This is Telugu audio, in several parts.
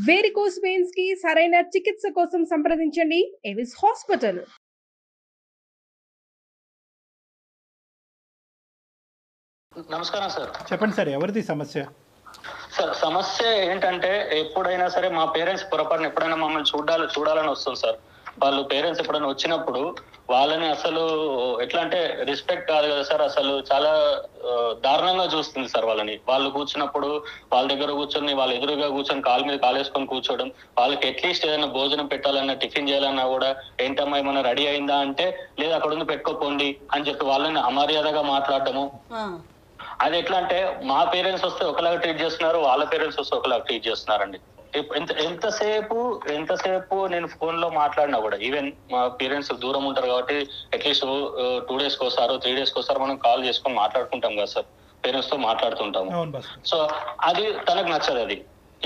వేరికోస్ వెయిన్స్ కి సరైన చికిత్స కోసం సంప్రదించండి ఎవిస్ హాస్పిటల్. నమస్కారం సార్. చెప్పండి సార్, ఎవరిది సమస్య? సార్ సమస్య ఏంటంటే ఎప్పుడైనా సరే మా పేరెంట్స్ పొరపాటున ఎప్పుడైనా మమ్మల్ని చూడాలని వస్తుంది సార్. వాళ్ళు పేరెంట్స్ ఎప్పుడైనా వచ్చినప్పుడు వాళ్ళని అసలు ఎట్లా అంటే రెస్పెక్ట్ కాదు కదా సార్, అసలు చాలా దారుణంగా చూస్తుంది సార్ వాళ్ళని. వాళ్ళు కూర్చున్నప్పుడు వాళ్ళ దగ్గర కూర్చొని వాళ్ళ ఎదురుగా కూర్చొని కాలు మీద కాలేసుకొని కూర్చోవడం, వాళ్ళకి అట్లీస్ట్ ఏదైనా భోజనం పెట్టాలన్నా టిఫిన్ చేయాలన్నా కూడా ఏంటమ్మా ఏమన్నా రెడీ అయిందా అంటే లేదు అక్కడ ఉంది పెట్టుకోపోండి అని చెప్పి వాళ్ళని అమర్యాదగా మాట్లాడటము. అది ఎట్లా అంటే మా పేరెంట్స్ వస్తే ఒకలాగా ట్రీట్ చేస్తున్నారు, వాళ్ళ పేరెంట్స్ వస్తే ఒకలాగా ట్రీట్ చేస్తున్నారండి. ఎంతసేపు నేను ఫోన్ లో మాట్లాడినా కూడా, ఈవెన్ మా పేరెంట్స్ దూరం ఉంటారు కాబట్టి అట్లీస్ట్ 2 days కోసారో 3 days కోసారో మనం కాల్ చేసుకొని మాట్లాడుకుంటాం కదా సార్, పేరెంట్స్ తో మాట్లాడుతుంటాము. సో అది తనకు నచ్చదు. అది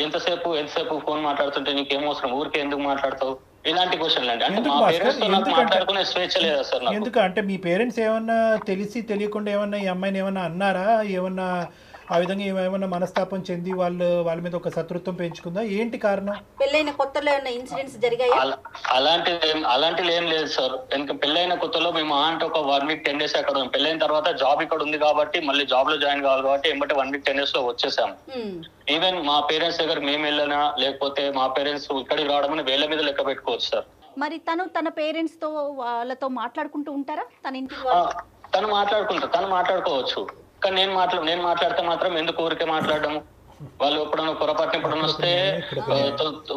ఎంతసేపు ఫోన్ మాట్లాడుతుంటే నీకేం అవసరం, ఊరికే ఎందుకు మాట్లాడతావు, ఇలాంటి క్వశ్చన్లు అండి. అంటే మా పేరెంట్స్ తో నాకు మాట్లాడుకునే స్వేచ్ఛ లేదా సార్ నాకు. ఎందుకు అంటే మీ పేరెంట్స్ ఏమన్నా తెలియకుండా ఏమన్నా ఈ అమ్మాయిని ఏమన్నా అన్నారా, ఏమన్నా ఆ విధంగా ఏమైనా మనస్తాపం చెంది వాళ్ళ మీద ఒక శత్రుత్వం పెంచుకుందా, ఏంటి కారణం? పెళ్ళైన కొత్తలో ఏమైనా ఇన్సిడెంట్స్ జరిగాయా? అలాంటిది ఏం లేదు సార్. ఎందుకంటే పెళ్ళైన కొత్తలో మేము అంటే ఒక 1 week 10 days అక్కడ, పెళ్ళైన తర్వాత జాబ్ ఇక్కడ ఉంది కాబట్టి మళ్ళీ జాబ్ లో జాయిన్ కావాలి కాబట్టి ఏమంటే 1 week 10 days లో వచ్చేసాము. ఈవెన్ మా పేరెంట్స్ దగ్గర మేము వెళ్ళినా లేకపోతే మా పేరెంట్స్ ఇక్కడికి రావడం వేళ్ళ మీద లెక్క పెట్టుకోవచ్చు సార్. మరి తన పేరెంట్స్ తో వాళ్ళతో మాట్లాడుకుంటూ ఉంటారా? తన ఇంటికి తను మాట్లాడుకోవచ్చు, కానీ నేను మాట్లాడితే మాత్రం ఎందుకు ఊరికే మాట్లాడము. వాళ్ళు ఎప్పుడన్నా వస్తే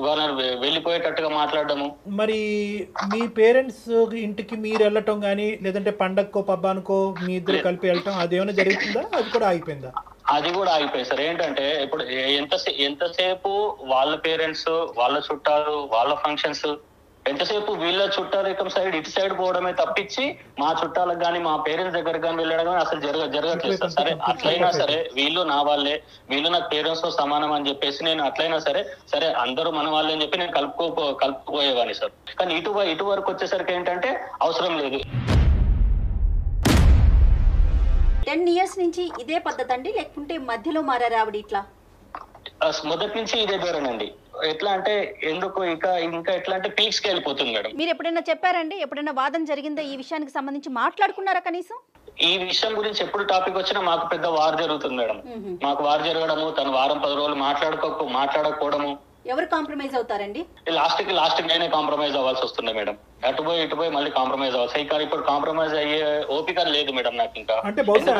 వాళ్ళని వెళ్ళిపోయేటట్టుగా మాట్లాడము. మరి మీ పేరెంట్స్ ఇంటికి మీరు వెళ్ళటం గానీ లేదంటే పండగకో పబ్బానికో మీ ఇద్దరు కలిపి వెళ్ళటం అదేమైనా జరుగుతుందా? అది కూడా ఆగిపోయిందా? అది కూడా ఆగిపోయింది సార్. ఏంటంటే ఇప్పుడు ఎంతసేపు వాళ్ళ పేరెంట్స్, వాళ్ళ చుట్టాలు, వాళ్ళ ఫంక్షన్స్, ఎంతసేపు వీళ్ళ చుట్టాలు సైడ్ ఇటు సైడ్ పోవడమే తప్పించి మా చుట్టాలకు కానీ మా పేరెంట్స్ దగ్గర కానీ వెళ్ళడం అసలు జరగట్లేదు సార్. సరే అట్లయినా సరే వీళ్ళు నా వాళ్ళే, వీళ్ళు నాకు పేరెంట్స్ తో సమానం అని చెప్పేసి నేను అట్లయినా సరే అందరూ మన వాళ్ళే అని చెప్పి నేను కలుపుకోపోయేవాడిని సార్. కానీ ఇటు వరకు వచ్చేసరికి ఏంటంటే అవసరం లేదు. 10 years నుంచి ఇదే పద్ధతి అండి, లేకుంటే మధ్యలో మారారా ఆవిడ? ఇట్లా మొదటి నుంచి ఇదే ధోరణండి. ఎట్లా అంటే ఎందుకు ఇంకా ఎట్లా అంటే పీక్స్ కి వెళ్ళిపోతుంది మేడం. మీరు ఎప్పుడైనా చెప్పారండి? ఎప్పుడైనా వాదన జరిగిందా ఈ విషయానికి సంబంధించి? మాట్లాడుకున్నారా కనీసం? ఈ విషయం గురించి ఎప్పుడు టాపిక్ వచ్చినా మాకు పెద్ద వార్ జరుగుతుంది మేడం. మాకు వార్ జరగడము, తను వారం 10 రోజులు మాట్లాడకపోవడము. ఎవరు కాంప్రమైజ్ అవుతారండి? లాస్ట్ కి నేనే కాంప్రమైజ్ అవ్వాల్సి వస్తుంది మేడం. ఇటుపోయి మళ్ళీ కాంప్రమైజ్ అవ్వాలి. కానీ ఇప్పుడు కాంప్రమైజ్ అయ్యే ఓపిక లేదు మేడం నాకు ఇంకా. అంటే బహుశా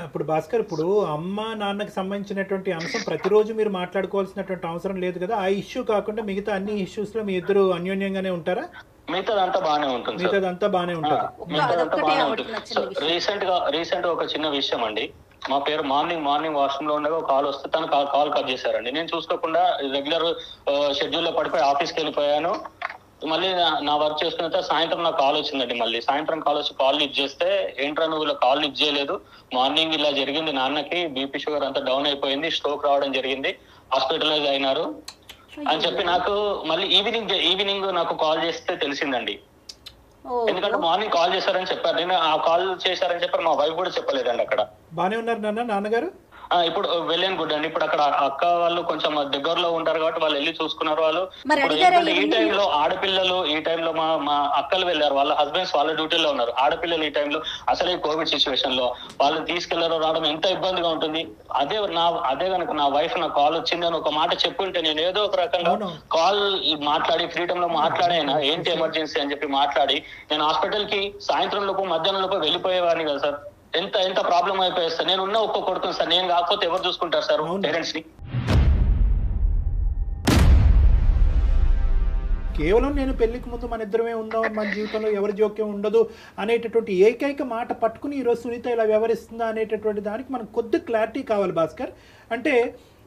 ఇప్పుడు భాస్కర్, ఇప్పుడు అమ్మ నాన్నకి సంబంధించినటువంటి అంశం ప్రతిరోజు మీరు మాట్లాడుకోవాల్సినటువంటి అవసరం లేదు కదా. ఆ ఇష్యూ కాకుండా మిగతా అన్ని ఇష్యూస్ లో మీ ఇద్దరు అన్యోన్యంగానే ఉంటారా? మిగతాదంతా బాగానే ఉంటుంది. రీసెంట్ గా ఒక చిన్న విషయం అండి. మా పేరు మార్నింగ్ వాష్రూమ్ లో ఉండగా కాల్ వస్తే తను కాల్ కట్ చేశారండి. నేను చూసుకోకుండా రెగ్యులర్ షెడ్యూల్ లో పడిపోయి ఆఫీస్కి వెళ్ళిపోయాను. మళ్ళీ నా వర్క్ చేసుకున్న సాయంత్రం నాకు కాల్ వచ్చిందండి. మళ్ళీ సాయంత్రం కాల్ వచ్చి కాల్ లిఫ్ట్ చేస్తే, ఏంట్రా నువ్వు ఇలా కాల్ లిఫ్ట్ చేయలేదు, మార్నింగ్ ఇలా జరిగింది, నాన్నకి బీపీ షుగర్ అంతా డౌన్ అయిపోయింది, స్ట్రోక్ రావడం జరిగింది, హాస్పిటలైజ్ అయినారు అని చెప్పి నాకు మళ్ళీ ఈవినింగ్ నాకు కాల్ చేస్తే తెలిసిందండి. ఎందుకంటే మార్నింగ్ కాల్ చేశారని చెప్పారు, నేను ఆ కాల్ చేశారని చెప్పారు, మా వైఫ్ కూడా చెప్పలేదండి. అక్కడ బానే ఉన్నారు నాన్నగారు? ఇప్పుడు వెళ్ళాను గుడ్ అండి. ఇప్పుడు అక్కడ అక్క వాళ్ళు కొంచెం దగ్గరలో ఉంటారు కాబట్టి వాళ్ళు వెళ్ళి చూసుకున్నారు. వాళ్ళు ఈ టైంలో ఆడపిల్లలు, ఈ టైంలో మా అక్కలు వెళ్ళారు, వాళ్ళ హస్బెండ్స్ వాళ్ళ డ్యూటీలో ఉన్నారు. ఆడపిల్లలు ఈ టైంలో అసలు ఈ కోవిడ్ సిచ్యువేషన్ లో వాళ్ళని తీసుకెళ్లారో రావడం ఎంత ఇబ్బందిగా ఉంటుంది. అదే కనుక నా వైఫ్ నా కాల్ వచ్చిందని ఒక మాట చెప్పుంటే నేను ఏదో ఒక రకంగా కాల్ మాట్లాడి ఫ్రీడమ్ లో మాట్లాడైనా ఏంటి ఎమర్జెన్సీ అని చెప్పి మాట్లాడి నేను హాస్పిటల్ కి సాయంత్రం లోపు మధ్యాహ్నం లోపు వెళ్ళిపోయేవాడిని కదా సార్. ఎంత ప్రాబ్లం అయిపోయి సార్. నేను ఉన్న ఒక్క కొడుకుని సార్, నేను కాకపోతే ఎవరు చూసుకుంటారు సార్ పేరెంట్స్ ని? కేవలం నేను పెళ్లికి ముందు మన ఇద్దరమే ఉందాం, మన జీవితంలో ఎవరి జోక్యం ఉండదు అనేటటువంటి ఏకైక మాట పట్టుకుని ఈరోజు సునీత ఇలా వ్యవహరిస్తుందా అనేటటువంటి దానికి మనకు కొద్ది క్లారిటీ కావాలి భాస్కర్. అంటే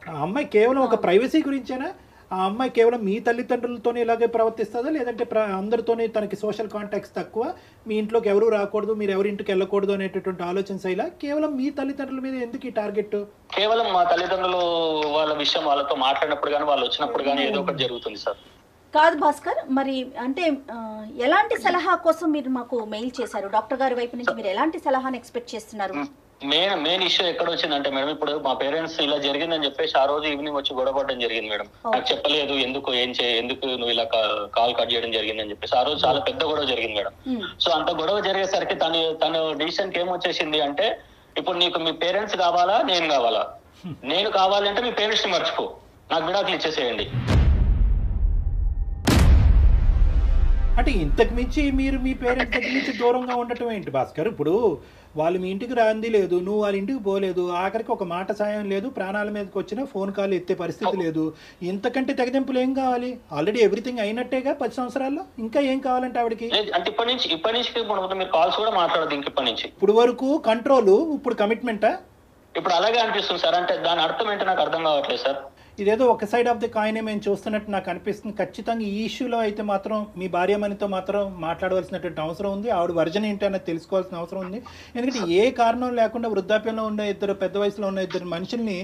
ఆ అమ్మాయి కేవలం ఒక ప్రైవసీ గురించేనా? ఆ అమ్మాయి కేవలం మీ తల్లిదండ్రులతోనే ఇలాగే ప్రవర్తిస్తుందా, లేదంటే అందరితోనే తనకి సోషల్ కాంటాక్ట్స్ తక్కువ, మీ ఇంట్లోకి ఎవరు రాకూడదు, మీరు ఎవరి ఇంటికి వెళ్ళకూడదు అనేటటువంటి ఆలోచన శైలా? కేవలం మీ తల్లిదండ్రుల మీద ఎందుకు ఈ టార్గెట్? కేవలం మా తల్లిదండ్రులు వాళ్ళ విషయం వాళ్ళతో మాట్లాడినప్పుడు కానీ వాళ్ళు వచ్చినప్పుడు కానీ ఏదో ఒకటి జరుగుతుంది సార్. కాదు భాస్కర్, మరి అంటే ఎలాంటి సలహా కోసం మీరు మాకు మెయిల్ చేశారు? డాక్టర్ గారి వైపు నుంచి మీరు ఎలాంటి సలహాను ఎక్స్పెక్ట్ చేస్తున్నారు? మెయిన్ ఇష్యూ ఎక్కడ వచ్చిందంటే మేడం, ఇప్పుడు మా పేరెంట్స్ ఇలా జరిగిందని చెప్పేసి ఆ రోజు ఈవినింగ్ వచ్చి గొడవ పడడం జరిగింది మేడం. నాకు చెప్పలేదు, ఎందుకు నువ్వు ఇలా కాల్ కట్ చేయడం జరిగిందని చెప్పేసి ఆ రోజు చాలా పెద్ద గొడవ జరిగింది మేడం. సో అంత గొడవ జరిగేసరికి తను డిసిషన్ కి ఏమొచ్చేసింది అంటే, ఇప్పుడు నీకు మీ పేరెంట్స్ కావాలా నేను కావాలా? నేను కావాలంటే మీ పేరెంట్స్ ని మర్చిపో, నాకు విడాకులు ఇచ్చేసేయండి. అంటే ఇంతకు మించి మీరు మీ పేరెంట్స్ దగ్గర నుంచి దూరంగా ఉండటం ఏంటి భాస్కర్? ఇప్పుడు వాళ్ళు మీ ఇంటికి రాంది లేదు, నువ్వు వాళ్ళ ఇంటికి పోలేదు, ఆఖరికి ఒక మాట సాయం లేదు, ప్రాణాల మీదకి వచ్చినా ఫోన్ కాల్ ఎత్తే పరిస్థితి లేదు. ఇంతకంటే తెగదెంపులు ఏం కావాలి? ఆల్రెడీ ఎవ్రీథింగ్ అయినట్టేగా 10 సంవత్సరాల్లో, ఇంకా ఏం కావాలంటే ఆవిడకి? అంటే ఇప్పటి నుంచి మీరు కాల్స్ కూడా మాట్లాడదు ఇంక ఇప్పటి నుంచి. ఇప్పుడు వరకు కంట్రోల్, ఇప్పుడు కమిట్మెంటా? ఇప్పుడు అలాగే అనిపిస్తుంది సార్. అంటే దాని అర్థం ఏంటో నాకు అర్థం కావట్లేదు సార్. ఇదేదో ఒక సైడ్ ఆఫ్ ది కాయిన్ మేము చూస్తున్నట్టు నాకు అనిపిస్తుంది. ఖచ్చితంగా ఈ ఇష్యూలో అయితే మాత్రం మీ భార్యమణితో మాత్రం మాట్లాడవలసినటువంటి అవసరం ఉంది. ఆవిడ వర్జన్ ఏంటి అన్నది తెలుసుకోవాల్సిన అవసరం ఉంది. ఎందుకంటే ఏ కారణం లేకుండా వృద్ధాప్యంలో ఉన్న పెద్ద వయసులో ఉన్న ఇద్దరు మనుషుల్ని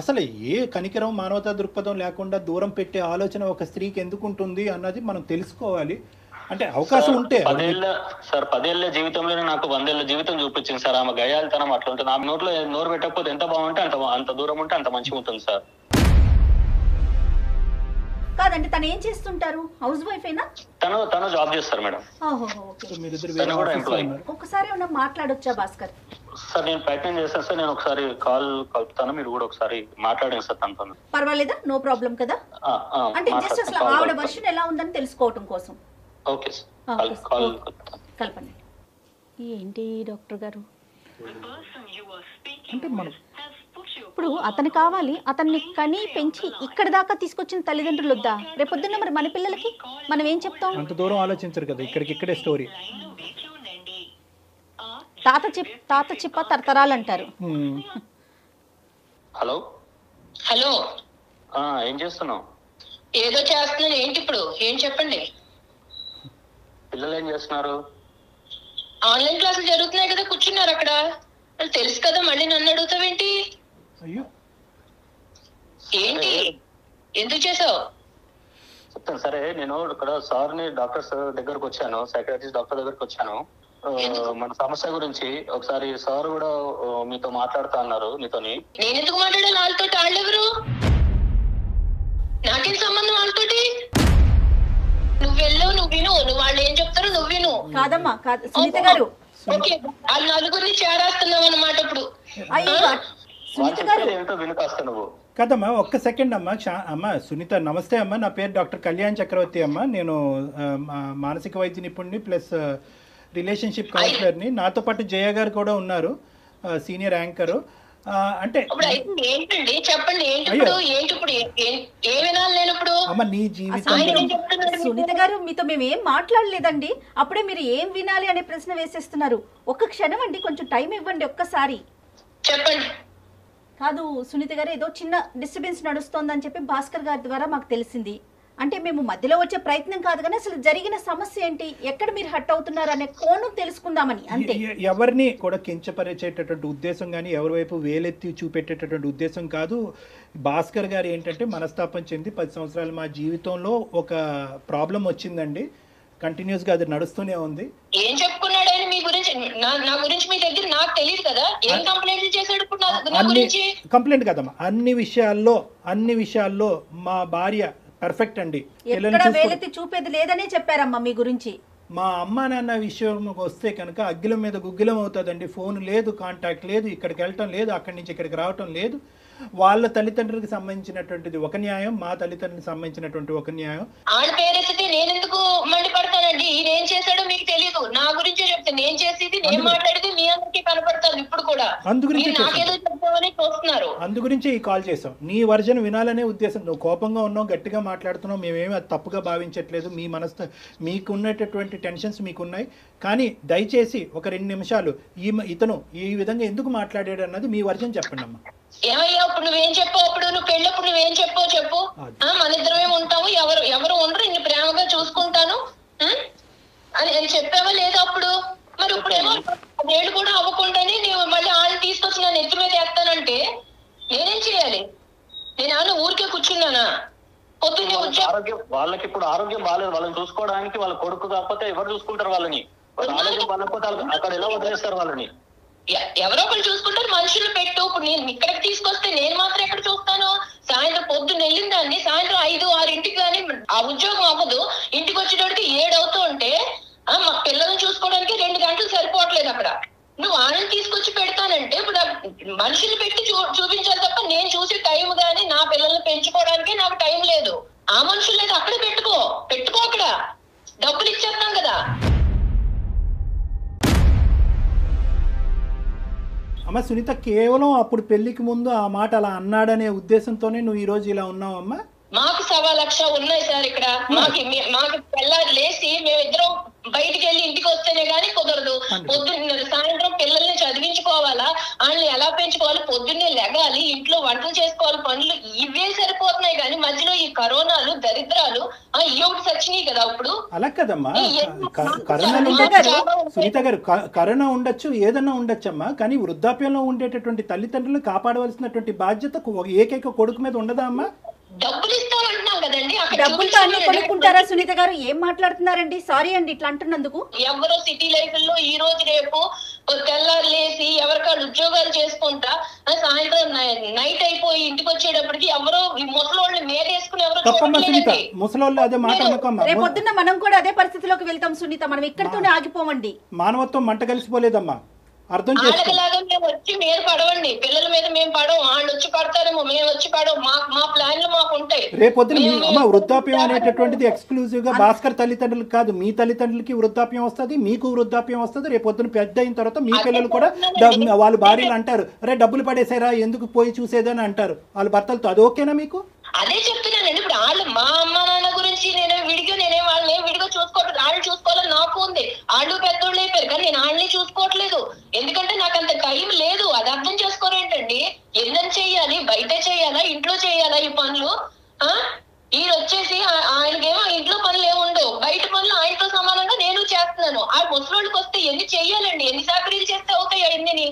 అసలు ఏ కనికరం, మానవతా దృక్పథం లేకుండా దూరం పెట్టే ఆలోచన ఒక స్త్రీకి ఎందుకు ఉంటుంది అన్నది మనం తెలుసుకోవాలి. అంటే అవకాశం ఉంటే 10 ఏళ్ల జీవితంలోనే నాకు 100 ఏళ్ల జీవితం చూపించింది సార్. ఆమె గయాలితనం అట్లా ఉంటుంది. ఆమె నోట్లో నోరు పెట్టకపోతే ఎంత బాగుంటే అంత దూరం ఉంటే అంత మంచిగా ఉంటుంది సార్. కాదండి, తను ఏం చేస్తుంటారు? హౌస్ వైఫ్ అయినా? తను జాబ్ చేస్తారు మేడం. ఒకసారి ఏమన్నా మాట్లాడొచ్చా భాస్కర్? సార్ నేను ప్రయత్నం చేస్తాను సార్. నేను ఒకసారి కాల్ కలుపుతాను, మీరు కూడా ఒకసారి మాట్లాడండి సార్ తనతో. పర్వాలేదా? నో ప్రాబ్లం కదా? అంటే జస్ట్ అసలు ఆవిడ వర్షన్ ఎలా ఉందని తెలుసుకోవటం కోసం. ఓకే సార్, కలపండి. ఏంటి డాక్టర్ గారు అంటే మనం ఇప్పుడు అతను కావాలి, అతన్ని కని పెంచి ఇక్కడ దాకా తీసుకొచ్చిన తల్లిదండ్రులు వద్దా? రేపొద్దున్న మరి మన పిల్లలకి మనం ఏం చెప్తాం? అంత దూరం ఆలోచించరు కదా, ఇక్కడే స్టోరీ. తాత చెప్ప తరతరాలు అంటారు. హలో హలో, ఏం చేస్తున్నావు? ఏదో చేస్తున్నాను. ఏంటి ఇప్పుడు? ఏం చెప్పండి. పిల్లలు ఏం చేస్తున్నారు? ఆన్లైన్ క్లాసులు జరుగుతున్నాయి కదా, కూర్చున్నారు అక్కడ. తెలుసు కదా, మళ్ళీ నన్ను అడుగుతావేంటి? అయ్యో ఏంటి, ఎందుకు చేసావు? చెప్తాను సరే. నేను ఇక్కడ సార్ని డాక్టర్ దగ్గరకు వచ్చాను, సైకాట్రిస్ట్ డాక్టర్ దగ్గరకు వచ్చాను. మన సమస్య గురించి ఒకసారి సార్ కూడా మీతో మాట్లాడుతా అన్నారు. నీతోని నేను ఎందుకు మాట్లాడాలి వాళ్ళతో? వాళ్ళెవరు? నాకేం సంబంధం వాళ్ళతోటి? నువ్వు వెళ్ళవు, నువ్వు విను. నువ్వు వాళ్ళు ఏం చెప్తారో నువ్వు విను. కాదమ్మా, సునీత గారు. ఓకే, వాళ్ళ నలుగురిని చేరేస్తున్నావు అన్నమాట ఇప్పుడు. సునీత గారు ఏంటో వినుకాస్తా నువ్వు. కదమ్మా, ఒక్క సెకండ్ అమ్మా. అమ్మ సునీత, నమస్తే అమ్మా. నా పేరు డాక్టర్ కళ్యాణ్ చక్రవర్తి అమ్మ. నేను మానసిక వైద్య నిపుణుడిని ప్లస్ రిలేషన్షిప్ కౌన్సిలర్ని. నాతో పాటు జయ గారు కూడా ఉన్నారు, సీనియర్ యాంకరు. అంటే ఏంటండి చెప్పండి, ఏంటి ఇప్పుడు? ఏ వినాలి నేను ఇప్పుడు? అమ్మ నీ జీవితం. సునీత గారు, మీతో మేము ఏం మాట్లాడలేదండి. అప్పుడే మీరు ఏం వినాలి అనే ప్రశ్న వేసేస్తున్నారు. ఒక్క క్షణం అండి, కొంచెం టైం ఇవ్వండి ఒక్కసారి. చెప్పండి. కాదు సునీత గారు, ఏదో చిన్న డిస్టర్బెన్స్ నడుస్తోందని చెప్పి భాస్కర్ గారి ద్వారా మాకు తెలిసింది. అంటే మేము మధ్యలో వచ్చే ప్రయత్నం కాదు, కానీ అసలు జరిగిన సమస్య ఏంటి, ఎక్కడ మీరు హట్ అవుతున్నారు అనే కోణం తెలుసుకుందామని అంతే. ఎవరిని కూడా కించపరిచేటటువంటి ఉద్దేశం కానీ ఎవరి వైపు వేలెత్తి చూపెట్టేటటువంటి ఉద్దేశం కాదు. భాస్కర్ గారు ఏంటంటే మనస్తాపం చెంది 10 సంవత్సరాలు మా జీవితంలో ఒక ప్రాబ్లం వచ్చిందండి, కంటిన్యూస్ గా అది నడుస్తూనే ఉంది. ఏం చెప్పుకున్నాడు ఆయన మీ గురించి? నా గురించి మీ దగ్గర నాకు తెలియదు కదా. ఏం కంప్లైంట్ చేశాడు ఇప్పుడు నా గురించి? కంప్లైంట్ కదమ్మా, అన్ని విషయాల్లో మా భార్య పర్ఫెక్ట్ అండి. ఎక్కడ వేలెత్తి చూపేది లేదనే చెప్పారమ్మా మీ గురించి. మా అమ్మ నాన్న విషయం వస్తే కనుక అగ్గిలం మీద గుగ్గిలం అవుతుందండి. ఫోన్ లేదు, కాంటాక్ట్ లేదు, ఇక్కడికి వెళ్ళటం లేదు, అక్కడి నుంచి ఇక్కడికి రావటం లేదు. వాళ్ళ తల్లిదండ్రులకు సంబంధించినటువంటిది ఒక న్యాయం, మా తల్లిదండ్రులకు సంబంధించినటువంటి ఒక న్యాయం. ఆడ పేరెత్తితే నేను ఎందుకు మండిపడతానండి? ఈయన చేశాడో మీకు తెలియదు, నా గురించే చెప్తాను. నేను చేసేది, నేను మాట్లాడేది మీ అందరికి కనపడతాను ఇప్పుడు కూడా. నాకేదో చెప్తామని చూస్తున్నారు. అందు గురించే ఈ కాల్ చేసాం. నీ వర్జన్ వినాలనే ఉద్దేశం. నువ్వు కోపంగా ఉన్నావు, గట్టిగా మాట్లాడుతున్నావు, మేమేమి అది తప్పుగా భావించట్లేదు. మీ మనసు మీకున్నటువంటి టెన్షన్స్ మీకున్నాయి. కానీ దయచేసి ఒక 2 నిమిషాలు ఇతను ఈ విధంగా ఎందుకు మాట్లాడాడు అన్నది మీ వర్జన్ చెప్పండి అమ్మా. ఏమయ్యా ఇప్పుడు నువ్వేం చెప్పావు? అప్పుడు నువ్వు పెళ్ళప్పుడు నువ్వేం చెప్పావు చెప్పు. మన ఇద్దరమే ఉంటాము, ఎవరు ఉండరు, ఇన్ని ప్రేమగా చూసుకుంటాను అని చెప్పావా లేదా అప్పుడు? మరి ఇప్పుడేమో నేను కూడా అవ్వకుండానే నీవు మళ్ళీ వాళ్ళని తీసుకొచ్చి నన్ను ఎత్తి మీద వేస్తానంటే నేనేం చేయాలి? నేను ఊరికే కూర్చున్నానా? పొద్దున్నే వాళ్ళకి ఇప్పుడు ఆరోగ్యం బాగాలేదు, వాళ్ళని చూసుకోవడానికి వాళ్ళ కొడుకు కాకపోతే ఎవరు చూసుకుంటారు వాళ్ళని? ఆరోగ్యం బాగాలేకపోతే అక్కడ ఎలా వదిలేస్తారు వాళ్ళని? ఎవరో ఒకరు చూసుకుంటారు, మనుషులు పెట్టు. ఇప్పుడు నేను ఇక్కడికి తీసుకొస్తే నేను మాత్రం ఎక్కడ చూస్తాను? సాయంత్రం పొద్దున్న వెళ్ళిన దాన్ని సాయంత్రం 5-6 కానీ ఆ ఉద్యోగం అవ్వదు. ఇంటికి వచ్చేటోడికి 7 అవుతూ ఉంటే మా పిల్లల్ని చూసుకోవడానికి 2 గంటలు సరిపోవట్లేదు. అక్కడ నువ్వు వాళ్ళని తీసుకొచ్చి పెడతానంటే ఇప్పుడు మనుషులు పెట్టి చూపించాలి తప్ప నేను చూసే టైం గానీ నా పిల్లల్ని పెంచుకోవడానికి నాకు టైం లేదు. ఆ మనుషులు లేదు, అక్కడే పెట్టుకో అక్కడ డబ్బులు ఇచ్చేస్తాం కదా. అమ్మ సునీత, కేవలం అప్పుడు పెళ్లికి ముందు ఆ మాట అలా అన్నాడనే ఉద్దేశంతోనే నువ్వు ఈ రోజు ఇలా ఉన్నావమ్మా? మాకు 1,00,000 ఉన్నాయి సార్ ఇక్కడ. మాకు పిల్లలు లేచి మేమిద్దరం బయటికి వెళ్ళి ఇంటికి వస్తేనే గానీ కుదరదు. పొద్దున్న సాయంత్రం పిల్లల్ని చదివించుకోవాలా, వాళ్ళని ఎలా పెంచుకోవాలి, పొద్దున్నే లెగాలి, ఇంట్లో వంటలు చేసుకోవాలి, పనులు ఇవే సరిపోతున్నాయి. కానీ మధ్యలో ఈ కరోనాలు దరిద్రాలు ఈ ఒకటి సచ్చినాయి కదా. ఇప్పుడు అలా కదమ్మా, కరోనా సునీత గారు, కరోనా ఉండొచ్చు, ఏదన్నా ఉండొచ్చమ్మా, కానీ వృద్ధాప్యంలో ఉండేటటువంటి తల్లిదండ్రులు కాపాడవలసినటువంటి బాధ్యత ఏకైక కొడుకు మీద ఉండదా అమ్మా? డబ్బులు ఇస్తామంటున్నాం కదండి. డబ్బులతో అన్ని కొనుక్కుంటారా సునీత గారు? ఏం మాట్లాడుతున్నారండి? సారీ అండి ఇట్లా అంటున్నందుకు. ఎవరో సిటీ లైఫ్ లో ఈ రోజు రేపు తెల్లారు లేసి ఎవరికాళ్ళు ఉద్యోగాలు చేసుకుంటా సాయంత్రం నైట్ అయిపోయి ఇంటికి వచ్చేటప్పటికి ఎవరో ముసలోళ్ళు మేరేసుకుని ఎవరో రేపు పొద్దున్న మనం కూడా అదే పరిస్థితిలోకి వెళ్తాం సునీత. మనం ఇక్కడితోనే ఆగిపోమండి. మానవత్వం మంట కలిసిపోలేదమ్మా, అర్థం వాళ్ళకిలాగా మేము వచ్చి మీరు పడవండి, పిల్లల మీద మేము పడవు, వాళ్ళు వచ్చి పడతారేమో, మేము వచ్చి పడవు. మా ప్లాన్లు మాకు ఉంటాయి. రేపొద్దున వృద్ధాప్యం అనేటటువంటిది ఎక్స్క్లూజివ్ గా భాస్కర్ తల్లిదండ్రులకు కాదు, మీ తల్లిదండ్రులకి వృద్ధాప్యం వస్తుంది, మీకు వృద్ధాప్యం వస్తుంది. రేపొద్దున పెద్ద అయిన తర్వాత మీ పిల్లలు కూడా వాళ్ళ భార్యలు అంటారు, అరే డబ్బులు పడేసారా ఎందుకు పోయి చూసేదని అంటారు వాళ్ళ భర్తలతో. అది ఓకేనా మీకు? అదే చెప్తున్నానండి. ఇప్పుడు వాళ్ళు మా అమ్మ నాన్న గురించి నేనే వాళ్ళని విడిగా చూసుకోవట్లేదు. వాళ్ళు చూసుకోవాలని నాకు ఉంది. వాళ్ళు పెద్దోళ్ళు అయిపోయారు కానీ నేను వాళ్ళని చూసుకోవట్లేదు. ఎందుకంటే నాకు అంత టైం లేదు. అది అర్థం చేసుకోరేంటండి? ఎన్నని చెయ్యాలి, బయట చెయ్యాలా, ఇంట్లో చెయ్యాలా ఈ పనులు? ఈయన వచ్చేసి ఆయనకేమో ఇంట్లో పనులు ఏముండవు, బయట పనులు ఆయనతో సమానంగా నేను చేస్తున్నాను. ఆ ముసలోళ్ళకి వస్తే ఎన్ని చెయ్యాలండి? ఎన్ని సాకరీలు చేస్తే అవుతాయి అన్ని?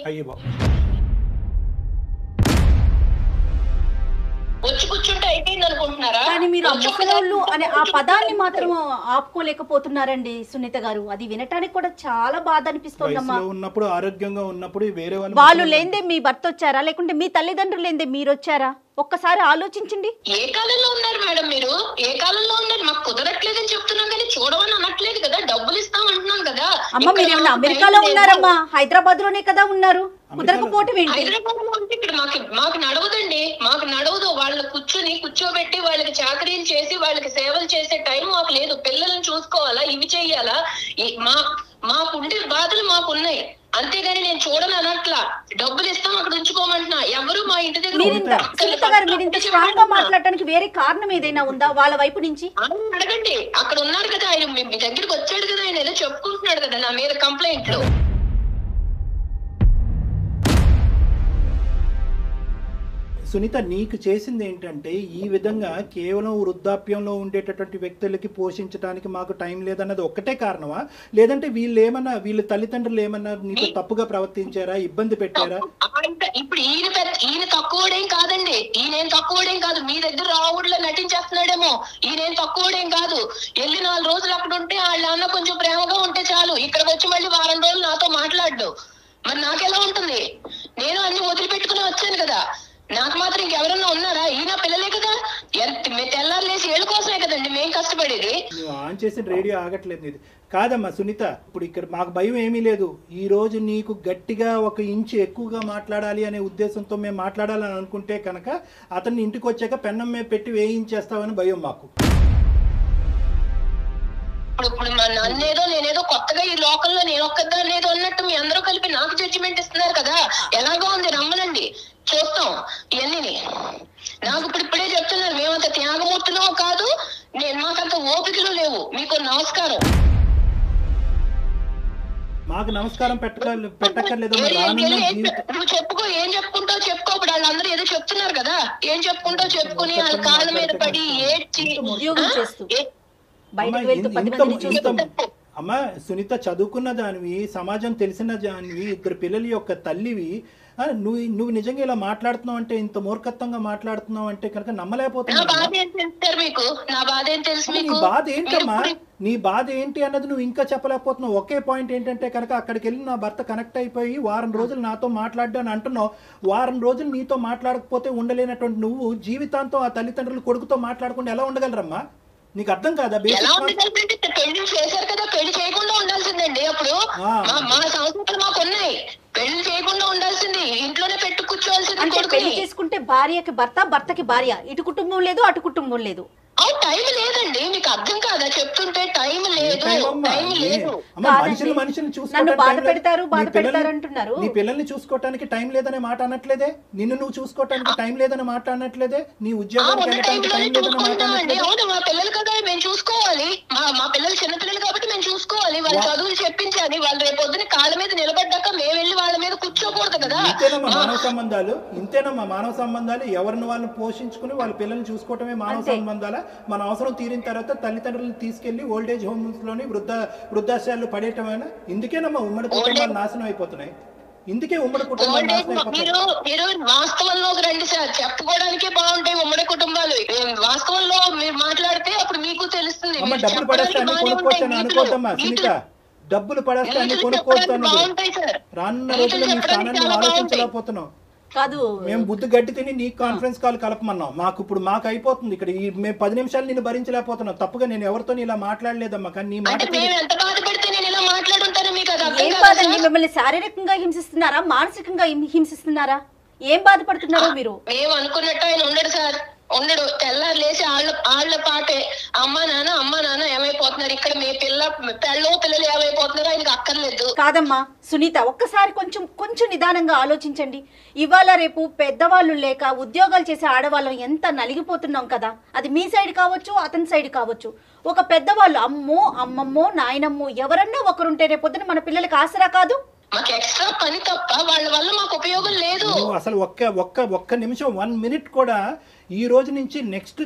వచ్చి కూర్చుంటే అయిపోయింది అనుకుంటున్నారా? కానీ మీరు ముసలోళ్ళు అనే ఆ పదాన్ని మాత్రం ఆపుకోలేకపోతున్నారండి సునీత గారు. అది వినటానికి కూడా చాలా బాధ అనిపిస్తోందమ్మా. ఉన్నప్పుడు ఆరోగ్యంగా ఉన్నప్పుడు వేరే వాళ్ళు లేందే మీ భర్త వచ్చారా, లేకుంటే మీ తల్లిదండ్రులు లేందే మీరు వచ్చారా? ఒక్కసారి ఆలోచించండి. ఏ కాలంలో ఉన్నారు మేడం మీరు? ఏ కాలంలో ఉన్నారు? మాకు కుదరట్లేదని చెప్తున్నాం కానీ చూడమని అనట్లేదు కదా. డబ్బులు ఇస్తాం అంటున్నాం కదా. అమ్మ మీరు ఏమన్నా అమెరికాలో ఉన్నారమ్మా? హైదరాబాద్ లోనే కదా ఉన్నారు. కుదరకపోవటం ఏంటి? హైదరాబాద్ లో ఉంటే ఇక్కడ మాకు నడవదండి. మాకు నడవదు. వాళ్ళని కూర్చోబెట్టి వాళ్ళకి చాకరీలు చేసి వాళ్ళకి సేవలు చేసే టైం మాకు లేదు. పిల్లల్ని చూసుకోవాలా, ఇవి చెయ్యాలా, మాకుండే బాధలు మాకున్నాయి. అంతేగాని నేను చూడను అనట్లా. డబ్బులు ఇస్తాం అక్కడ ఉంచుకోమంటున్నా. ఎవరు మా ఇంటి దగ్గర మాట్లాడటానికి వేరే కారణం ఏదైనా ఉందా వాళ్ళ వైపు నుంచి? అడగండి. అక్కడ ఉన్నారు కదా ఆయన, మీ దగ్గరికి వచ్చాడు కదా ఆయన, ఏదో చెప్పుకుంటున్నాడు కదా నా మీద కంప్లైంట్లు. సునీత, నీకు చేసింది ఏంటంటే ఈ విధంగా కేవలం వృద్ధాప్యంలో ఉండేటటువంటి వ్యక్తులకి పోషించడానికి మాకు టైం లేదన్నది ఒక్కటే కారణమా? లేదంటే వీళ్ళ తల్లిదండ్రులు ఏమన్నా నీకు తప్పుగా ప్రవర్తించారా, ఇబ్బంది పెట్టారా? ఇప్పుడు ఈయన తక్కువడేం కాదండి. ఈయనేం తక్కువడేం కాదు. మీ దగ్గర రావుడులో నటించేస్తున్నాడేమో. ఈయనేం తక్కువడేం కాదు. వెళ్ళి 4 రోజులు అక్కడ ఉంటే వాళ్ళ అన్న కొంచెం ప్రేమగా ఉంటే చాలు. ఇక్కడికి వచ్చి మళ్ళీ వారం రోజులు నాతో మాట్లాడు. మరి నాకెలా ఉంటుంది? నేను అన్ని వదిలిపెట్టుకుని వచ్చాను కదా. నాకు మాత్రం ఇంకెవరన్నా ఉన్నారా? ఈయన పిల్లలే కదా. తెల్లారు లేసి ఏళ్ళ కోసమే కదండి మేము కష్టపడేది. నువ్వు ఆన్ చేసిన రేడియో ఆగట్లేదు ఇది. కాదమ్మా సునీత, ఇప్పుడు ఇక్కడ మాకు భయం ఏమీ లేదు. ఈ రోజు నీకు గట్టిగా 1 ఇంచు ఎక్కువగా మాట్లాడాలి అనే ఉద్దేశంతో మేము మాట్లాడాలని అనుకుంటే కనుక అతన్ని ఇంటికి వచ్చాక పెన్నం మీద పెట్టి వేయించేస్తామని భయం మాకు. ఇప్పుడు నన్నేదో నేనేదో కొత్తగా ఈ లోకల్లో నేను ఒక్కదాన్ని ఏదో అన్నట్టు మీ అందరూ కలిపి నాకు జడ్జిమెంట్ ఇస్తున్నారు కదా. ఎలాగో ఉంది, రమ్మనండి చూస్తాం ఇవన్నీ. నాకు ఇప్పుడే చెప్తున్నారు, మేమంత త్యాగమూర్తులో కాదు, మాకంత ఓపికలు లేవు. మీకు నమస్కారం. మాకు నమస్కారం పెట్టక్కర్లేదు. నువ్వు చెప్పుకో, ఏం చెప్పుకుంటావు చెప్పుకో. ఇప్పుడు వాళ్ళందరూ ఏదో చెప్తున్నారు కదా, ఏం చెప్పుకుంటావు చెప్పుకుని వాళ్ళ కాళ్ళ మీద పడి ఏడ్చి. అమ్మా సునీత, చదువుకున్న దానివి, సమాజం తెలిసిన దానివి, 2 పిల్లల యొక్క తల్లివి, నువ్వు నిజంగా ఇలా మాట్లాడుతున్నావు అంటే, ఇంత మూర్ఖత్వంగా మాట్లాడుతున్నావు అంటే కనుక నా నమ్మలేకపోతున్నావు. బాధ ఏం తెలుసు సార్ మీకు? నా బాధ ఏం తెలుసు నీ మీకు? బాధ ఏంటమ్మా, నీ బాధ ఏంటి అన్నది నువ్వు ఇంకా చెప్పలేకపోతున్నావు. ఒకే పాయింట్ ఏంటంటే కనుక అక్కడికి వెళ్ళి నా భర్త కనెక్ట్ అయిపోయి వారం రోజులు నాతో మాట్లాడ్డాను అంటున్నావు. వారం రోజులు నీతో మాట్లాడకపోతే ఉండలేనటువంటి నువ్వు జీవితాంతం ఆ తల్లిదండ్రులు కొడుకుతో మాట్లాడకుండా ఎలా ఉండగలరమ్మా? నీకు అర్థం కాదా? ఎలా ఉండగలంటే పెళ్లి చేశారు కదా, పెళ్లి చేయకుండా ఉండాల్సిందండి. అప్పుడు మా సంస్కృతులు మాకు ఉన్నాయి. పెళ్లి చేయకుండా ఉండాల్సింది, ఇంట్లోనే పెట్టు కూర్చోవాల్సింది. అంటే పెళ్లి చేసుకుంటే భార్యకి భర్త, భర్తకి భార్య, ఇటు కుటుంబం లేదు అటు కుటుంబం లేదు. టైం లేదండి, మీకు అర్థం కాదా చెప్తుంటే? టైం లేదు, టైం లేదు. నన్ను బాధ పెడతారు అంటున్నారు. నీ పిల్లల్ని చూసుకోవటానికి టైం లేదనే మాట అనట్లేదే, నిన్ను నువ్వు చూసుకోవటానికి టైం లేదనే మాట అనట్లేదే, నీ ఉద్యోగానికి వెళ్ళటానికి టైం లేదనే మాట అనట్లేదే. అవును, మా పిల్లలు కదా మేము చూసుకోవాలి. మా పిల్లలు చిన్నపిల్లలు కాబట్టి మేము చూసుకోవాలి. వాళ్ళ చదువులు చెప్పించాలి. వాళ్ళు రేపు పొద్దున కాళ్ళ మీద నిలబడ్డాక మేము వెళ్ళి వాళ్ళ మీద కూర్చోకూడదు కదా. ఇంతేనమ్మా మానవ సంబంధాలు. ఎవరిని వాళ్ళు పోషించుకుని వాళ్ళ పిల్లల్ని చూసుకోవటమే మానవ సంబంధాల. మన అవసరం తీరిన తర్వాత తల్లిదండ్రులను తీసుకెళ్లి ఓల్డేజ్ హోమ్స్ లోని వృద్ధాశ్రయాలు పడేయటమైనా. ఇందుకేనమ్మా ఉమ్మడి కుటుంబాలు నాశనం అయిపోతున్నాయి. ఇందుకే ఉమ్మడి కుటుంబాలు నాశనం అయిపోతున్నాయి. మీరు వాస్తవంలోకి రండి సార్, చెప్పుకోవడానికే బాగుంటాయి ఉమ్మడి కుటుంబాలు. వాస్తవంలో మీరు మాట్లాడితే అప్పుడు మీకు తెలుస్తుంది. డబ్బులు పడేస్తే అన్ని కొనుక్కోవచ్చని అనుకోద్దమ్మా సునీత. డబ్బులు పడేస్తే అన్ని కొనుక్కోవచ్చు. రానున్న రోజుల్లో నీ స్థానాన్ని ఆలోచించలేకపోతున్నావు. కాదు, మేము బుద్ధి గడ్డి తిని నీ కాన్ఫరెన్స్ కాల్ కలపమన్నాం. మాకు అయిపోతుంది ఇక్కడ. మేము 10 నిమిషాలు నేను భరించలేకపోతున్నాం. తప్పుగా నేను ఎవరితో ఇలా మాట్లాడలేదమ్మా. కానీ నీ మాట ఏం బాధండి? మిమ్మల్ని శారీరకంగా హింసిస్తున్నారా, మానసికంగా హింసిస్తున్నారా? ఏం బాధపడుతున్నారో మీరు? మేము అనుకున్నట్టు ఆయన ఉండడు సార్, ఉండడు. తెల్లారు లేచి ఆళ్ల పాటే అమ్మా నాన్న ఏమైపోతున్నారు, ఇక్కడ మీ పిల్లలు ఏమైపోతున్నారు ఆయనకు అక్కర్లేదు. కాదమ్మా సునీత, ఒక్కసారి కొంచెం నిదానంగా ఆలోచించండి. ఇవాళ రేపు పెద్దవాళ్ళు లేక ఉద్యోగాలు చేసే ఆడవాళ్ళం ఎంత నలిగిపోతున్నాం కదా. అది మీ సైడ్ కావచ్చు, అతని సైడ్ కావచ్చు. ఒక పెద్దవాళ్ళు అమ్మమ్మో నాయనమ్మో ఎవరన్నా ఒకరుంటే రేపొద్దున మన పిల్లలకి ఆసరా కాదు. మాకు ఎక్స్ట్రా పని తప్ప వాళ్ళ వల్ల మాకు ఉపయోగం లేదు. అసలు ఒక్క నిమిషం 1 మినిట్ కూడా ఈ రోజు నుంచి నెక్స్ట్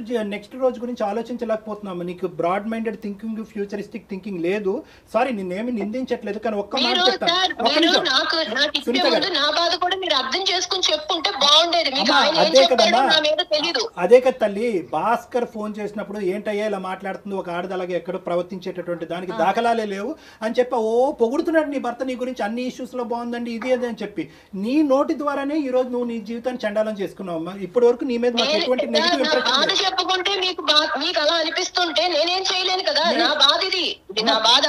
రోజు గురించి ఆలోచించలేకపోతున్నాము. నీకు broad minded thinking, futuristic thinking లేదు. సారీ, నిన్నేమి నిందించట్లేదు, కానీ ఒక్క మాట చెప్తాను. నా బాధ కూడా మీరు అర్థం చేసుకుని చెప్పుంటే బాగుండేది. అదే కదా తల్లి, భాస్కర్ ఫోన్ చేసినప్పుడు ఏంటయ్యా ఇలా మాట్లాడుతుంది ఒక ఆడది, అలాగే ఎక్కడో ప్రవర్తించేటటువంటి దానికి దాఖలాలే లేవు అని చెప్పి పొగుడుతున్నాడు నీ భర్త నీ గురించి. అన్ని ఇష్యూస్ లో బాగుందండి ఇది అది అని చెప్పి నీ నోటి ద్వారానే ఈ రోజు నువ్వు నీ జీవితాన్ని చండాలం చేసుకున్నావు. ఇప్పటి వరకు నీ మీద మాకు చెప్పుకుంటే మీకు అలా అనిపిస్తుంటే నేనేం చేయలేను కదా. నా బాధ ఇది, నా బాధ.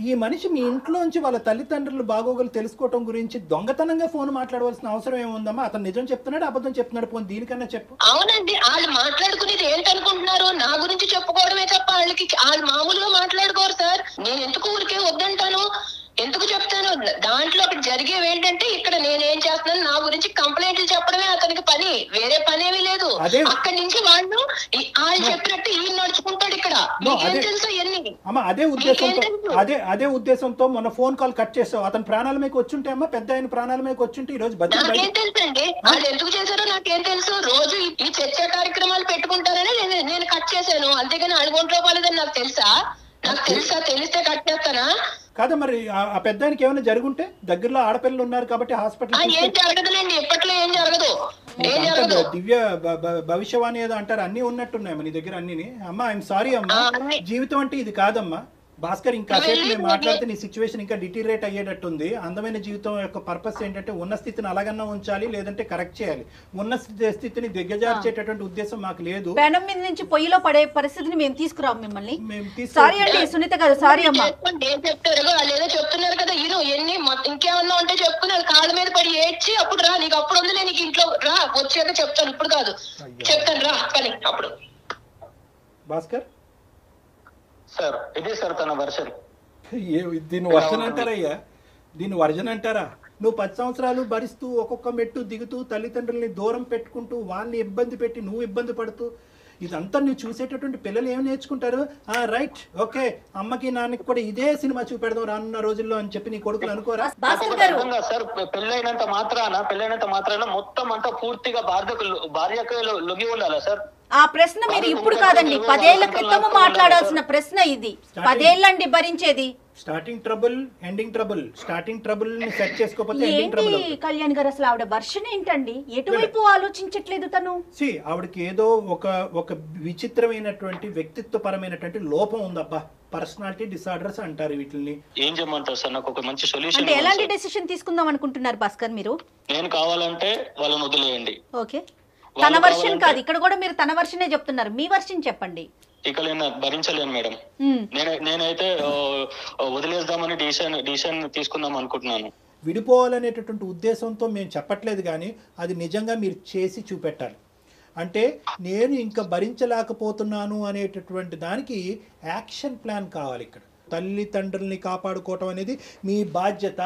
ఈ మనిషి మీ ఇంట్లోంచి వాళ్ళ తల్లిదండ్రులు బాగోగులు తెలుసుకోవటం గురించి దొంగతనంగా ఫోన్ మాట్లాడవలసిన అవసరం ఏముందమ్మా? అతను నిజం చెప్తున్నాడు, అబద్ధం చెప్తున్నాడు, ఫోన్ దీనికన్నా చెప్పు. అవునండి, వాళ్ళు మాట్లాడుకునేది ఏంటనుకుంటున్నారు? నా గురించి చెప్పుకోవడమే తప్ప వాళ్ళు మామూలుగా మాట్లాడుకోరు సార్. నేను ఎందుకు ఊరికే వద్దంటాను, ఎందుకు చెప్తాను? దాంట్లో అక్కడ జరిగేవి ఏంటంటే ఇక్కడ నేనేం చేస్తున్నాను, నా గురించి కంప్లైంట్లు చెప్పడమే అతనికి పని, వేరే పని ఏమీ లేదు. అక్కడి నుంచి వాళ్ళు చెప్పినట్టు ఈయన నడుచుకుంటాడు ఇక్కడ. తెలుసా ఎన్ని? అదే ఉద్దేశంతో మొన్న ఫోన్ కాల్ కట్ చేసావు. అతని ప్రాణాల మీకు వచ్చుంటే అమ్మా, పెద్ద ఆయన ప్రాణాల మీకు వచ్చుంటే ఈ రోజు నాకేం తెలుసు అండి వాళ్ళు ఎందుకు చేశారో నాకేం తెలుసు. రోజు ఈ చర్చా కార్యక్రమాలు పెట్టుకుంటారని నేను కట్ చేశాను. అంతేగాని అడుగుంట్లో పోలేదని నాకు తెలుసా? తెలిస్తే కట్ చేస్తానా? కాదా మరి ఆ పెద్ద ఆయనకి ఏమైనా జరుగుంటే? దగ్గరలో ఆడపిల్లలు ఉన్నారు కాబట్టి హాస్పిటల్ ఏం జరగదులేండి, ఎప్పట్లో ఏం జరగదు. దివ్య భవిష్యవాణి ఏదో అంటారు, అన్ని ఉన్నట్టున్నాయమ్మా నీ దగ్గర అన్ని. అమ్మా ఐఎమ్ సారీ అమ్మా, జీవితం అంటే ఇది కాదమ్మా. భాస్కర్, ఇంకా సేపు నేను మాట్లాడితే నీ సిచ్యువేషన్ ఇంకా డిటీరియేట్ అయ్యేటట్టుంది. అందమైన జీవితం యొక్క పర్పస్ ఏంటంటే ఉన్న స్థితిని అలాగన్నా ఉంచాలి, లేదంటే కరెక్ట్ చేయాలి. ఉన్న స్థితిని దిగ్గజార్చేటటువంటి ఉద్దేశం మాకు లేదు. పెనం మీద నుంచి పొయ్యిలో పడే పరిస్థితిని మేము తీసుకురాం మిమ్మల్ని. సారీ అండి సునీత గారు, సారీ అమ్మా. చెప్తారు వాళ్ళు ఏదో చెప్తున్నారు కదా, ఎన్ని ఇంకేమన్నా ఉంటే చెప్పుకున్నారు. కాళ్ళ మీద పడి ఏడ్చి అప్పుడు రా, నీకు అప్పుడు ఉంది, నీకు ఇంట్లో రా, వచ్చాక చెప్తాను, ఇప్పుడు కాదు చెప్తాను రా కానీ అప్పుడు. భాస్కర్ సార్, ఇదే సార్ తన వర్షన్. దీన్ని వర్షన్ అంటారయ్యా, దీన్ని వర్జన్ అంటారా? నువ్వు 10 సంవత్సరాలు భరిస్తూ ఒక్కొక్క మెట్టు దిగుతూ తల్లిదండ్రుల్ని దూరం పెట్టుకుంటూ వాళ్ళని ఇబ్బంది పెట్టి నువ్వు ఇబ్బంది పడుతూ ఇదంతా నువ్వు చూసేటటువంటి పిల్లలు ఏమి నేర్చుకుంటారు? రైట్, ఓకే, అమ్మకి నాన్నకి కూడా ఇదే సినిమా చూపెడదాం రానున్న రోజుల్లో అని చెప్పి నీ కొడుకులు అనుకోరా? సార్, పెళ్ళైనంత మాత్రాన మొత్తం అంతా పూర్తిగా భార్యకు లొంగి ఉండాలా సార్? ఆ ప్రశ్న మీరు ఇప్పుడు కాదండి, 10 ఏళ్ల క్రితం మాట్లాడాల్సిన ప్రశ్న ఇది. 10 ఏళ్ళండి భరించేది. Starting trouble, ending trouble. Starting trouble ని సెట్ చేసుకోకపోతే ఎండింగ్ ఏంటి ట్రబుల్. కళ్యాణ్ గారు అసలు ఆవిడ వర్షన్ ఏంటండి? ఎటువైపు ఆలోచించట్లేదు తను. ఆవిడకి ఏదో ఒక విచిత్రమైనటువంటి వ్యక్తిత్వపరమైనటువంటి లోపం ఉందబ్బా. పర్సనాలిటీ డిసార్డర్స్ అంటారు వీటిని. ఏం చేయమంటారు సార్? నాకు ఒక మంచి అంటే సొల్యూషన్. ఎలాంటి డెసిషన్ తీసుకుందాం అనుకుంటున్నారు భాస్కర్ మీరు? నేను కావాలంటే వాళ్ళని వదిలేయండి. ఓకే, తన వర్షన్ కాదు, ఇక్కడ కూడా మీరు తన వర్షనే చెప్తున్నారు. మీ వర్షన్ చెప్పండి. ఇక నేను భరించలేను మేడం. నేనైతే వదిలేద్దామని డిసిషన్ తీసుకుందాం అనుకుంటున్నాను. విడిపోవాలనేటటువంటి ఉద్దేశంతో మేము చెప్పట్లేదు, కానీ అది నిజంగా మీరు చేసి చూపెట్టాలి. అంటే నేను ఇంకా భరించలేకపోతున్నాను అనేటటువంటి దానికి యాక్షన్ ప్లాన్ కావాలి. ఇక్కడ తల్లిదండ్రుల్ని కాపాడుకోవటం అనేది మీ బాధ్యత.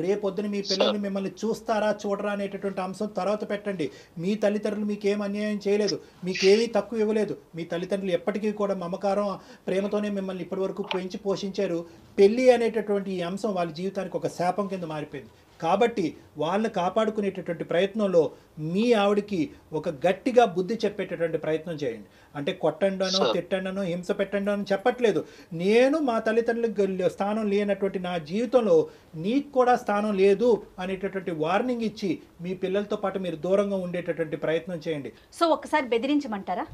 రేపొద్దున మీ పిల్లల్ని మిమ్మల్ని చూస్తారా చూడరా అనేటటువంటి అంశం తర్వాత పెట్టండి. మీ తల్లిదండ్రులు మీకేం అన్యాయం చేయలేదు, మీకేమీ తక్కువ ఇవ్వలేదు. మీ తల్లిదండ్రులు ఎప్పటికీ కూడా మమకారం ప్రేమతోనే మిమ్మల్ని ఇప్పటి వరకు పెంచి పోషించారు. పెళ్ళి అనేటటువంటి ఈ అంశం వాళ్ళ జీవితానికి ఒక శాపం కింద మారిపోయింది. కాబట్టి వాళ్ళని కాపాడుకునేటటువంటి ప్రయత్నంలో మీ ఆవిడకి ఒక గట్టిగా బుద్ధి చెప్పేటటువంటి ప్రయత్నం చేయండి. అంటే కొట్టండనో తిట్టండనో హింస పెట్టండో అని చెప్పట్లేదు. నేను మా తల్లిదండ్రులకు స్థానం లేనటువంటి నా జీవితంలో నీకు కూడా స్థానం లేదు అనేటటువంటి వార్నింగ్ ఇచ్చి మీ పిల్లలతో పాటు మీరు దూరంగా ఉండేటటువంటి ప్రయత్నం చేయండి. సో ఒక్కసారి బెదిరించమంటారా?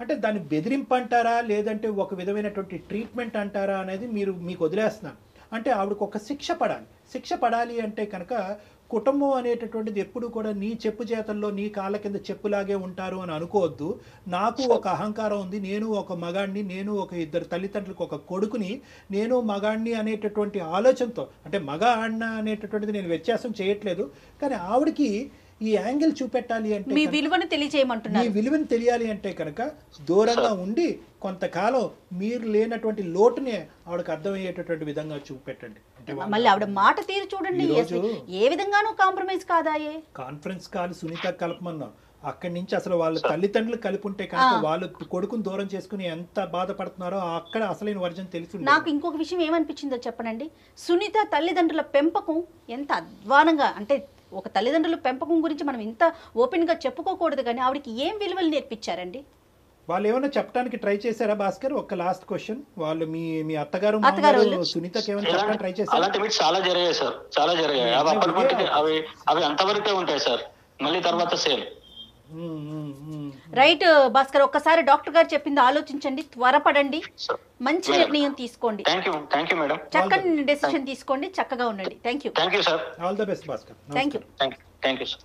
అంటే దాన్ని బెదిరింపు అంటారా, లేదంటే ఒక విధమైనటువంటి ట్రీట్మెంట్ అంటారా అనేది మీకు వదిలేస్తున్నాను. అంటే ఆవిడకు ఒక శిక్ష పడాలి. శిక్ష పడాలి అంటే కనుక కుటుంబం అనేటటువంటిది ఎప్పుడు కూడా నీ చెప్పు చేతల్లో నీ కాళ్ళ కింద చెప్పులాగే ఉంటారు అని అనుకోవద్దు. నాకు ఒక అహంకారం ఉంది, నేను ఒక మగాడిని, నేను ఒక ఇద్దరు తల్లిదండ్రులకు ఒక కొడుకుని, నేను మగాడిని అనేటటువంటి ఆలోచనతో, అంటే మగ ఆడిన అనేటటువంటిది నేను వ్యత్యాసం చేయట్లేదు, కానీ ఆవిడకి ఈ యాంగిల్ చూపెట్టాలి అంటే, మీ విలువను తెలియజేయమంటున్నారు. మీ విలువను తెలియాలి అంటే కనుక దూరంగా ఉండి కొంతకాలం మీరు లేనటువంటి లోటునే ఆవిడకి అర్థమయ్యేటటువంటి విధంగా చూపెట్టండి. మళ్ళీ ఆవిడ మాట తీరు చూడండి, ఏ విధంగానూ కాంప్రమైజ్ కాదాయే. కాన్ఫరెన్స్ కాల్ సునీత కలపమన్నాం, అక్కడి నుంచి అసలు వాళ్ళ తల్లిదండ్రులు కలిపి ఉంటే కనుక వాళ్ళు కొడుకుని దూరం చేసుకుని ఎంత బాధపడుతున్నారో అక్కడ అసలైన వర్జన్ తెలుసు. నాకు ఇంకొక విషయం ఏమనిపించిందో చెప్పనండి. సునీత తల్లిదండ్రుల పెంపకం ఎంత అధ్వానంగా, అంటే ఒక తల్లిదండ్రుల పెంపకం గురించి మనం ఇంత ఓపెన్ గా చెప్పుకోకూడదు, కానీ ఆవిడకి ఏం విలువలు నేర్పించారండి? వాళ్ళు ఏమైనా చెప్పడానికి ట్రై చేశారా భాస్కర్? ఒక లాస్ట్ క్వశ్చన్, వాళ్ళు మీ అత్తగారు సునీతకి ఏమైనా చెప్పడానికి ట్రై చేశారు? అలాంటివి చాలా జరిగాయి సార్, చాలా జరిగాయి. అవి అప్పటికి అవి అంతవరకే ఉంటాయి సార్, మళ్ళీ తర్వాత సేమ్. రైట్ భాస్కర్, ఒక్కసారి డాక్టర్ గారు చెప్పింది ఆలోచించండి, త్వరపడండి, మంచి నిర్ణయం తీసుకోండి. Thank you madam. చక్కని డెసిషన్ తీసుకోండి, చక్కగా ఉండండి. Thank you sir. All the best Bhaskar. Thank you sir.